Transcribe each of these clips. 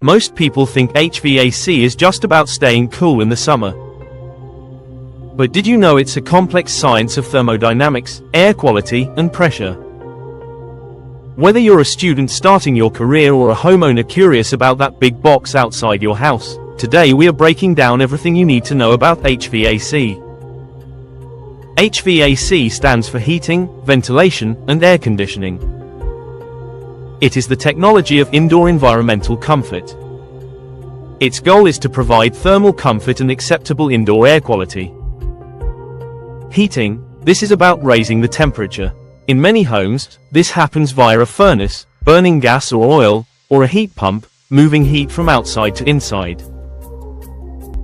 Most people think HVAC is just about staying cool in the summer. But did you know it's a complex science of thermodynamics, air quality, and pressure? Whether you're a student starting your career or a homeowner curious about that big box outside your house, today we are breaking down everything you need to know about HVAC. HVAC stands for heating, ventilation, and air conditioning. It is the technology of indoor environmental comfort. Its goal is to provide thermal comfort and acceptable indoor air quality. Heating, this is about raising the temperature. In many homes, this happens via a furnace, burning gas or oil, or a heat pump, moving heat from outside to inside.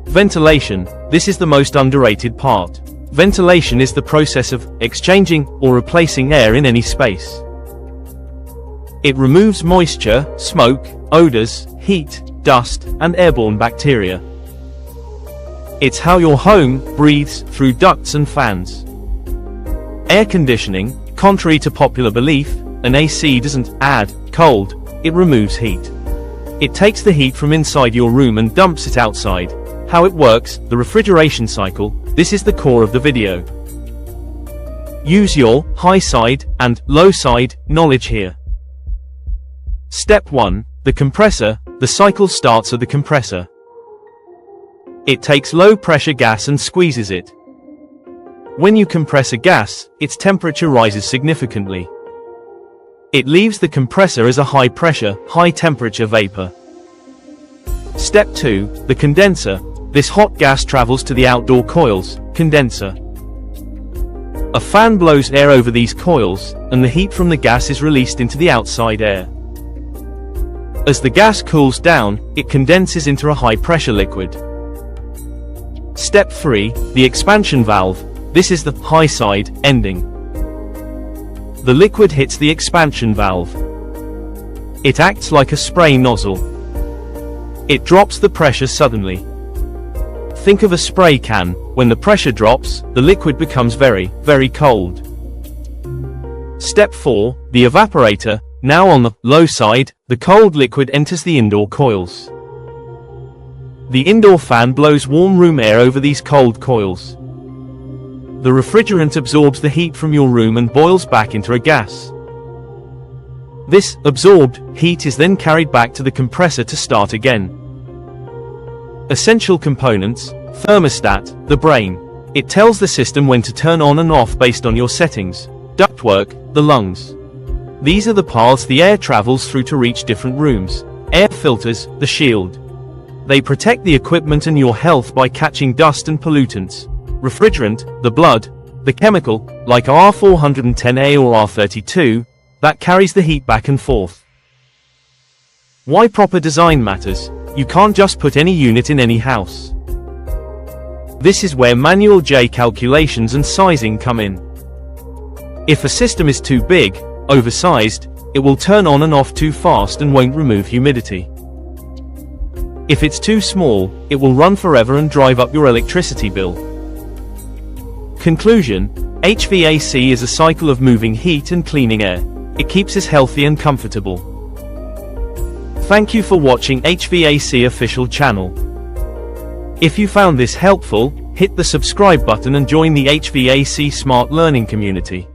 Ventilation, this is the most underrated part. Ventilation is the process of exchanging or replacing air in any space. It removes moisture, smoke, odors, heat, dust, and airborne bacteria. It's how your home breathes through ducts and fans. Air conditioning, contrary to popular belief, an AC doesn't add cold, it removes heat. It takes the heat from inside your room and dumps it outside. How it works, the refrigeration cycle, this is the core of the video. Use your high side and low side knowledge here. Step 1. The compressor. The cycle starts at the compressor. It takes low pressure gas and squeezes it. When you compress a gas, its temperature rises significantly. It leaves the compressor as a high pressure, high temperature vapor. Step 2. The condenser. This hot gas travels to the outdoor coils, condenser. A fan blows air over these coils, and the heat from the gas is released into the outside air. As the gas cools down, it condenses into a high-pressure liquid. Step 3. The expansion valve. This is the high side ending. The liquid hits the expansion valve. It acts like a spray nozzle. It drops the pressure suddenly. Think of a spray can. When the pressure drops, the liquid becomes very, very cold. Step 4. The evaporator. Now on the low side, the cold liquid enters the indoor coils. The indoor fan blows warm room air over these cold coils. The refrigerant absorbs the heat from your room and boils back into a gas. This absorbed heat is then carried back to the compressor to start again. Essential components. Thermostat, the brain. It tells the system when to turn on and off based on your settings. Ductwork, the lungs. These are the paths the air travels through to reach different rooms. Air filters, the shield. They protect the equipment and your health by catching dust and pollutants. Refrigerant, the blood, the chemical, like R410A or R32, that carries the heat back and forth. Why proper design matters. You can't just put any unit in any house. This is where manual J calculations and sizing come in. If a system is too big, oversized, it will turn on and off too fast and won't remove humidity. If it's too small, it will run forever and drive up your electricity bill. Conclusion: HVAC is a cycle of moving heat and cleaning air. It keeps us healthy and comfortable. Thank you for watching HVAC official channel. If you found this helpful, hit the subscribe button and join the HVAC Smart Learning community.